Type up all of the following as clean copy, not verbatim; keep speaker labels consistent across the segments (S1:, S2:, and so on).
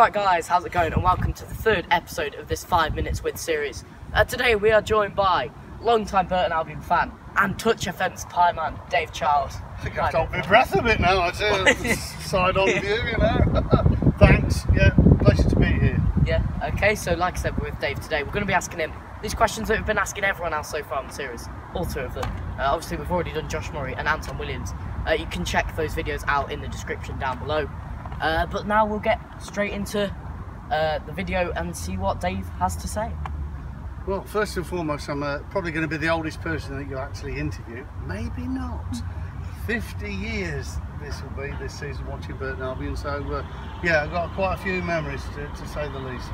S1: Alright guys, how's it going, and welcome to the third episode of this 5 Minutes With series. Today we are joined by long-time Burton Albion fan and TouchFM's pie man, Dave Child.
S2: I think I've got my breath a bit now, I do. Side on view, you know. Thanks, yeah, pleasure to be here.
S1: Yeah, okay, so like I said, we're with Dave today. We're going to be asking him these questions that we've been asking everyone else so far in the series. All two of them. Obviously we've already done Josh Murray and Anton Williams. You can check those videos out in the description down below. But now we'll get straight into the video and see what Dave has to say.
S2: Well, first and foremost, I'm probably going to be the oldest person that you actually interview. Maybe not. 50 years this will be this season watching Burton Albion. So, yeah, I've got quite a few memories to say the least.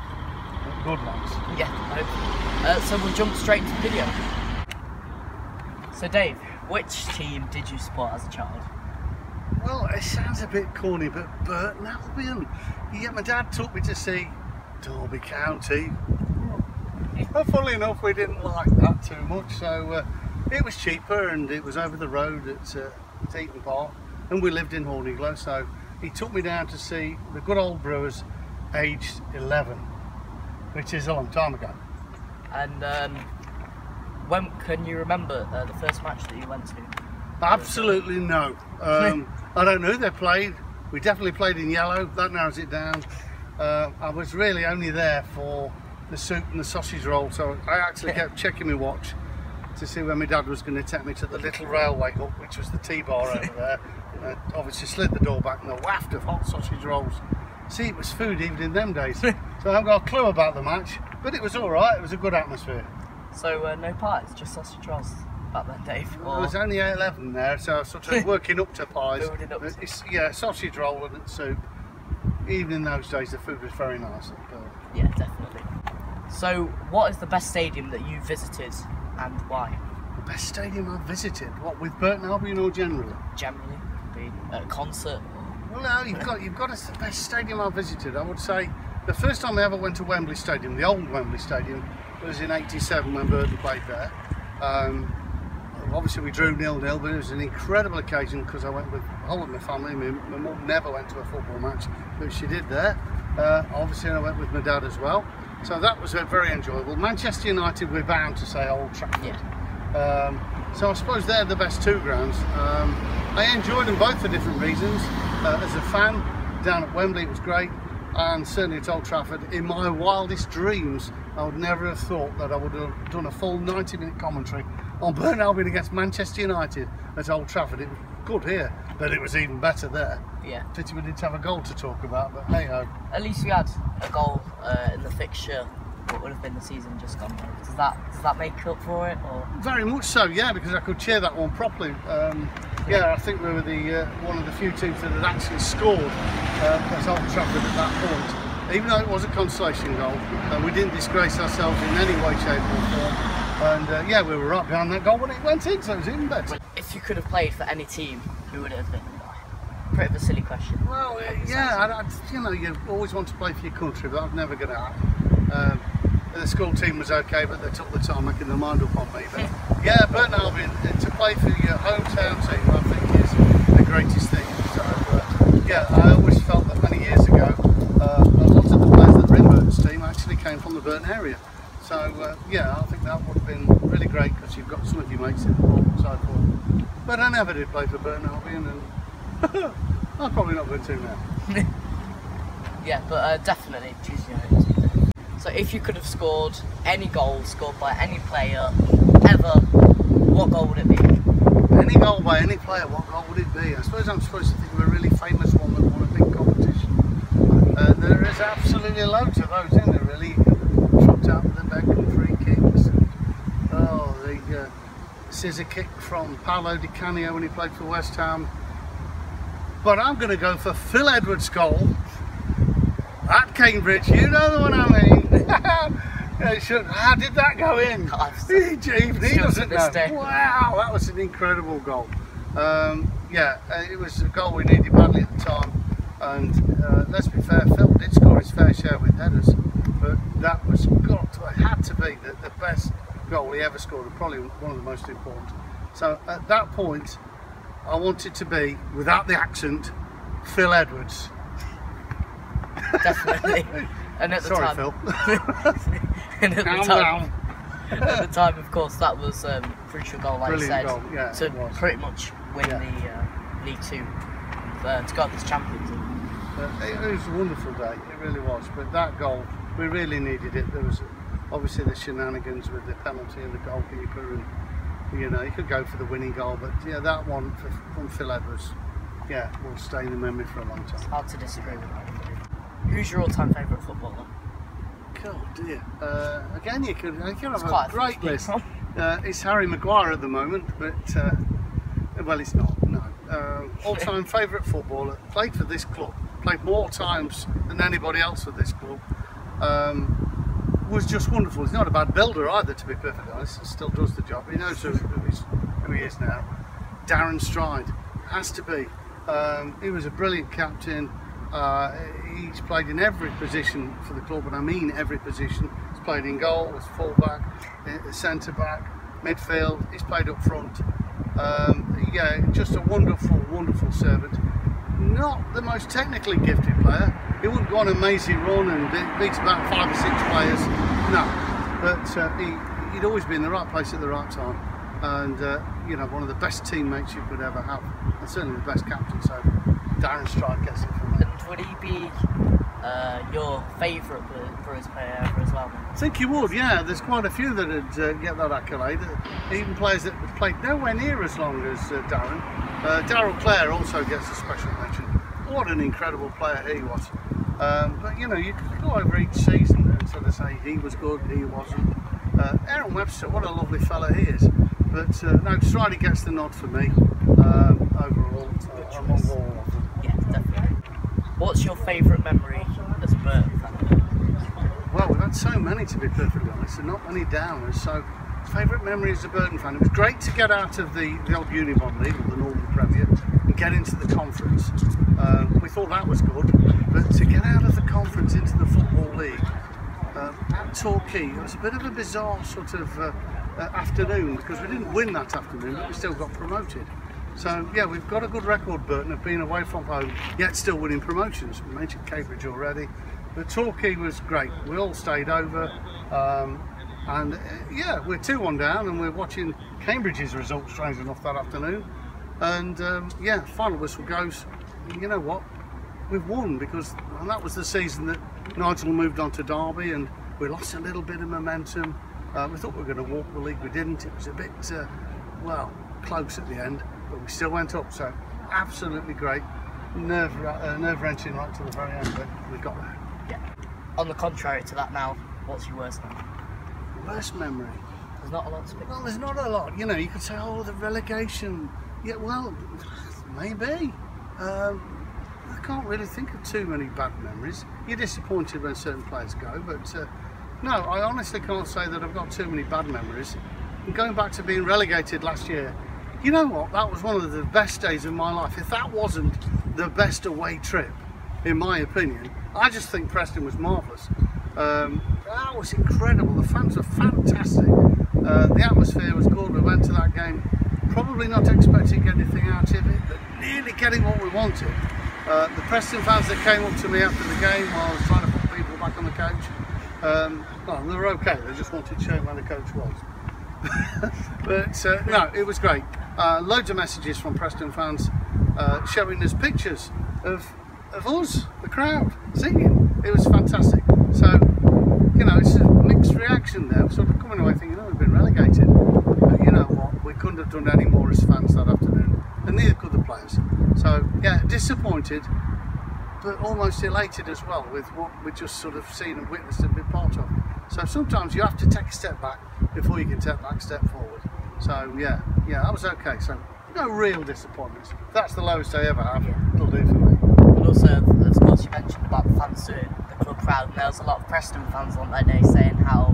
S2: Good ones.
S1: Yeah, I hope. So we'll jump straight into the video. So Dave, which team did you support as a child?
S2: Well, it sounds a bit corny, but Burton Albion. Yeah, my dad took me to see Derby County. But funnily enough, we didn't like that too much, so it was cheaper and it was over the road at Eaton Park, and we lived in Horniglow, so he took me down to see the good old Brewers, aged 11, which is a long time ago.
S1: And when can you remember the first match that you went to?
S2: Absolutely no. I don't know who they played. We definitely played in yellow. That narrows it down. I was really only there for the soup and the sausage roll, so I actually kept checking my watch to see when my dad was going to take me to the little railway hut, which was the T-bar over there. Obviously slid the door back and a waft of hot sausage rolls. See, it was food even in them days. So I haven't got a clue about the match, but it was all right. It was a good atmosphere.
S1: So no pies, just sausage rolls back then, Dave?
S2: Or... There was only 11 there, so I was sort of working up to pies. Yeah, sausage roll and soup. Even in those days, the food was very nice.
S1: Yeah, definitely. So, what is the best stadium that you visited and why?
S2: The best stadium I've visited? What, with Burton Albion or generally?
S1: Generally, could be at a concert.
S2: Well, no, you've got the best stadium I've visited. I would say the first time I ever went to Wembley Stadium, the old Wembley Stadium, was in '87 when Burton played there. Obviously we drew 0-0, but it was an incredible occasion because I went with the whole of my family. My mum never went to a football match, but she did there. Obviously I went with my dad as well. So that was very enjoyable. Manchester United, we're bound to say Old Trafford. Yeah. So I suppose they're the best two grounds. I enjoyed them both for different reasons. As a fan, down at Wembley it was great, and certainly at Old Trafford. In my wildest dreams, I would never have thought that I would have done a full 90-minute commentary on Burton Albion against Manchester United at Old Trafford. It was good here, but it was even better there.
S1: Yeah.
S2: Pity we didn't have a goal to talk about, but hey ho.
S1: At least we had a goal in the fixture. What would have been the season just gone by. Does that make up for it? Or? Very
S2: much so, yeah, because I could cheer that one properly. Yeah, I think we were the one of the few teams that had actually scored at Old Trafford at that point. Even though it was a consolation goal, we didn't disgrace ourselves in any way, shape or form. And yeah, we were right behind that goal when it went in, so it was even better.
S1: If you could have played for any team, who would it have been? Bit of a silly question.
S2: Well, yeah, you know, you always want to play for your country, but that's never going to happen. The school team was okay, but they took the time making their mind up on me. But yeah, Burton Albion, to play for your hometown team, I think is the greatest thing. So yeah, I always felt that many years ago, a lot of the players that were in Burton's team actually came from the Burton area. So yeah, I think that would have been really great because you've got some of your mates in the ball and so forth. But I never did play for Burton Albion, and I'm probably not going to now.
S1: Yeah, but definitely choosing your own team. So if you could have scored any goal scored by any player ever, what goal would it be?
S2: Any goal by any player, what goal would it be? I suppose I'm supposed to think of a really famous one that won a big competition. There is absolutely loads of those, isn't there, really? Chopped out with the Beckham free kicks. And, oh, the scissor kick from Paolo Di Canio when he played for West Ham. But I'm going to go for Phil Edwards' goal at Cambridge. You know the one I mean. How did that go in? He doesn't know. Wow, that was an incredible goal. Yeah, it was a goal we needed badly at the time. And let's be fair, Phil did score his fair share with headers, but that had to be the best goal he ever scored, and probably one of the most important. So at that point, I wanted to be, without the accent, Phil Edwards.
S1: definitely. And at the
S2: Sorry,
S1: time,
S2: Phil.
S1: and at the time, of course, that was crucial goal, like you said,
S2: goal. Yeah,
S1: to pretty much win the League Two to go up as champions.
S2: It was a wonderful day, it really was. But that goal, we really needed it. There was obviously the shenanigans with the penalty and the goalkeeper, and you know, you could go for the winning goal, but yeah, that one from Phil Edwards, yeah, will stay in the memory for a long time.
S1: It's hard to disagree with that. Who's your all-time favourite footballer?
S2: Oh dear. Again, you could have
S1: quite
S2: a great list. It's Harry Maguire at the moment, but well, it's not. No. All-time favourite footballer. Played for this club. Played more times than anybody else for this club. Was just wonderful. He's not a bad builder either, to be perfectly honest. Still does the job. He knows who he is now. Darren Stride has to be. He was a brilliant captain. He's played in every position for the club, and I mean every position. He's played in goal, as full-back, centre back, midfield. He's played up front. Yeah, just a wonderful, wonderful servant. Not the most technically gifted player. He wouldn't go on a mazy run and beat about 5 or 6 players. No, but he'd always be in the right place at the right time, and you know, one of the best teammates you could ever have, and certainly the best captain. So Darren Stride gets it from me.
S1: And would he be your favourite Brewers player ever as well?
S2: I think he would, yeah. There's quite a few that would get that accolade. Even players that played nowhere near as long as Darren. Darryl Clare also gets a special mention. What an incredible player he was. But you know, you could go over each season and sort of say he was good, he wasn't. Aaron Webster, what a lovely fella he is. But no, Stridey gets the nod for me overall, among all of them.
S1: Yeah, definitely. What's your favourite memory as a Burton fan?
S2: Well, we've had so many, to be perfectly honest, and not many downers. So, favourite memory as a Burton fan. It was great to get out of the old Unibond League, or the Northern Premier, and get into the conference. We thought that was good, but to get out of the conference into the Football League at Torquay, it was a bit of a bizarre sort of afternoon, because we didn't win that afternoon, but we still got promoted. So yeah, we've got a good record, Burton, of being away from home, yet still winning promotions. We mentioned Cambridge already, but Torquay was great. We all stayed over, and yeah, we're 2-1 down, and we're watching Cambridge's result, strange enough, that afternoon. And yeah, final whistle goes. You know what? We've won, because that was the season that Nigel moved on to Derby, and we lost a little bit of momentum. We thought we were going to walk the league. We didn't. It was a bit, well, close at the end, but we still went up. So absolutely great. Nerve-wrenching right to the very end, but we got there.
S1: Yeah. On the contrary to that, now, what's your worst memory?
S2: Worst memory?
S1: There's not a lot to pick.
S2: Well, there's not a lot. You know, you could say, oh, the relegation. Yeah, well, maybe. I can't really think of too many bad memories. You're disappointed when certain players go, but no, I honestly can't say that I've got too many bad memories. And going back to being relegated last year, you know what? That was one of the best days of my life. If that wasn't the best away trip, in my opinion, I just think Preston was marvellous. That was incredible. The fans were fantastic. The atmosphere was good. We went to that game probably not expecting anything out of it, but nearly getting what we wanted. The Preston fans that came up to me after the game while I was trying to put people back on the coach, well, they were okay. They just wanted to show where the coach was. But no, it was great. Loads of messages from Preston fans showing us pictures of us, the crowd, singing. It was fantastic. So, you know, it's a mixed reaction there. We're sort of coming away thinking, oh, we've been relegated. But you know what? We couldn't have done any more as fans that afternoon, and neither could the players. So, yeah, disappointed, but almost elated as well with what we just sort of seen and witnessed and been part of. So sometimes you have to take a step back before you can take that step forward. So yeah, that was okay. So no real disappointments. If that's the lowest I ever have, it'll do for me.
S1: And also, of course, you mentioned about the fans doing the club proud, and there was a lot of Preston fans on that day saying how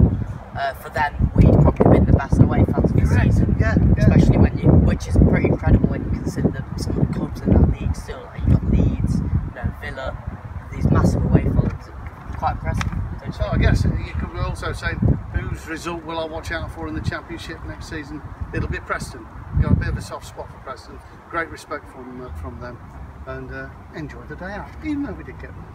S1: for them we'd probably been the best away fans of the season.
S2: Yeah.
S1: Especially when which is pretty incredible when you consider that some of the clubs in that league still, like you've got Leeds, you know, Villa, these massive away followings. Quite impressive.
S2: So I guess you could also say, whose result will I watch out for in the Championship next season? It'll be Preston. You've got a bit of a soft spot for Preston. Great respect from them, and enjoy the day out, even though we did get one.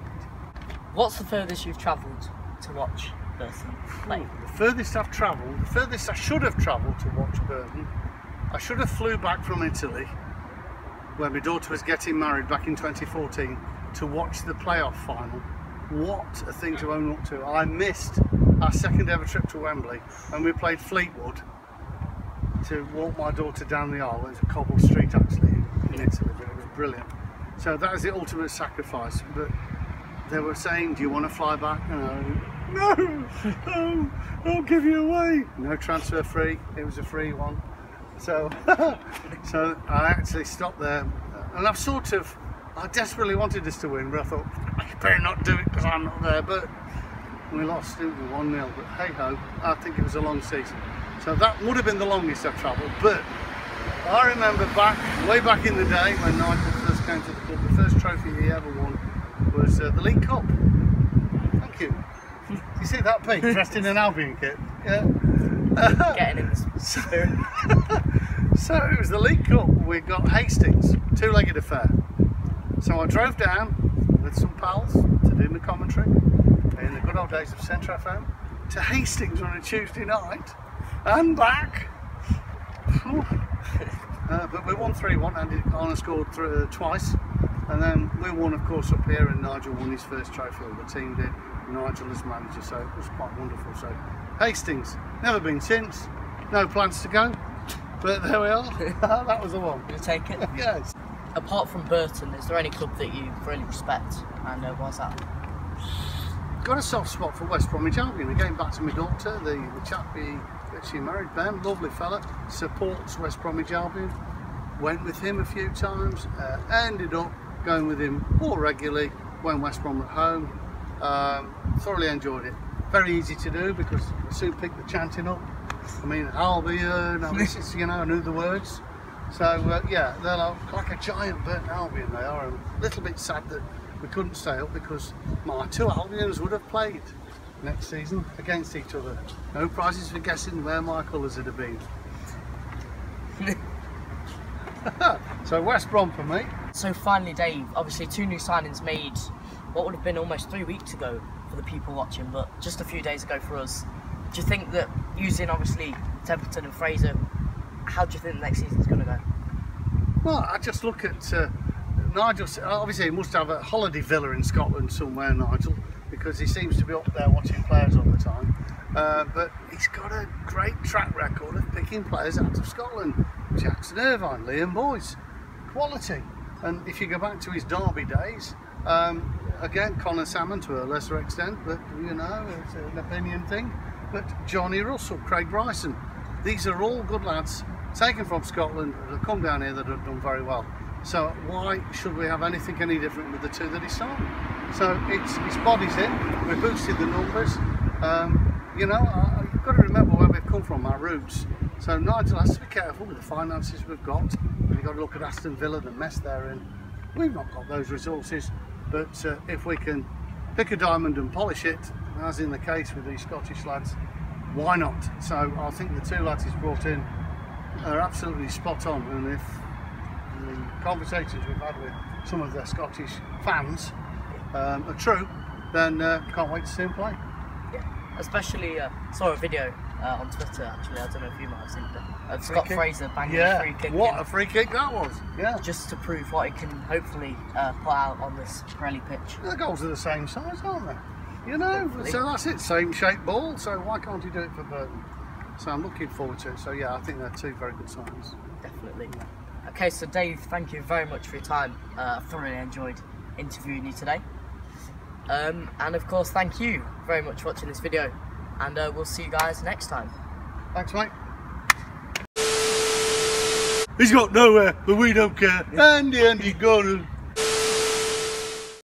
S1: What's the furthest you've travelled to watch Burton play?
S2: The furthest I've travelled, the furthest I should have travelled to watch Burton, I should have flew back from Italy when my daughter was getting married back in 2014 to watch the playoff final. What a thing to own up to. I missed our second ever trip to Wembley and we played Fleetwood to walk my daughter down the aisle. It was a cobbled street actually in Italy, but it was brilliant. So that was the ultimate sacrifice. But they were saying, do you want to fly back? And no, I'll give you away. No transfer free, it was a free one. So, so I actually stopped there and I desperately wanted us to win, but I thought, I better not do it because I'm not there. But we lost, it was 1-0, but hey ho, I think it was a long season. So that would have been the longest I've travelled. But I remember way back in the day when Nigel first came to the club, the first trophy he ever won was the League Cup. Thank you. You see that Pete, dressed in an Albion kit? Yeah.
S1: Getting in the spirit.
S2: So it was the League Cup. We got Hastings, two-legged affair. So I drove down with some pals to do my commentary in the good old days of TouchFM to Hastings on a Tuesday night and back. But we won 3-1 and Connor scored twice, and then we won of course up here and Nigel won his first trophy, the team did, Nigel as manager, so it was quite wonderful. So Hastings, never been since, no plans to go, but there we are. That was the one.
S1: You'll take it?
S2: Yes.
S1: Apart from Burton, is there any club that you really respect, and why's that?
S2: Got a soft spot for West Bromwich Albion. Again, back to my daughter, the chap she married, Ben, lovely fella, supports West Bromwich Albion. Went with him a few times, ended up going with him more regularly when West Brom were at home. Thoroughly enjoyed it. Very easy to do because I soon picked the chanting up. I mean, Albion, I knew the words. So yeah, they're like a giant Burton Albion. They are a little bit sad that we couldn't stay up because my two Albions would have played next season against each other. No prizes for guessing where my colours would have been. So West Brom for me.
S1: So finally, Dave, obviously 2 new signings made what would have been almost 3 weeks ago for the people watching, but just a few days ago for us. Do you think that using obviously Templeton and Fraser, how do you think the next season's going to go?
S2: Well, I just look at Nigel. Obviously he must have a holiday villa in Scotland somewhere, Nigel, because he seems to be up there watching players all the time. But he's got a great track record of picking players out of Scotland. Jackson Irvine, Liam Boyce, quality. And if you go back to his Derby days, again, Connor Salmon to a lesser extent, but you know, it's an opinion thing. But Johnny Russell, Craig Bryson, these are all good lads taken from Scotland that have come down here that have done very well. So why should we have anything any different with the 2 that he signed? So it's bodies in, we boosted the numbers. You know, you've got to remember where we've come from, our roots. So Nigel has to be careful with the finances we've got. We've got to look at Aston Villa, the mess they're in. We've not got those resources, but if we can pick a diamond and polish it, as in the case with these Scottish lads, why not? So I think the 2 lads he's brought in are absolutely spot on, and if the conversations we've had with some of the Scottish fans are true, then can't wait to see him play.
S1: Yeah, especially saw a video on Twitter actually, I don't know if you might have seen it, of Scott Fraser banging a free kick.
S2: What a free kick that was! Yeah,
S1: just to prove what he can hopefully put out on this Pirelli pitch.
S2: The goals are the same size, aren't they? You know, hopefully. So that's it, same shaped ball, so why can't he do it for Burton? So I'm looking forward to it. So yeah, I think they're 2 very good signings.
S1: Definitely. Okay, so Dave, thank you very much for your time. I thoroughly enjoyed interviewing you today. And of course, thank you very much for watching this video. And we'll see you guys next time.
S2: Thanks, mate. He's got nowhere, but we don't care. Andy, gone.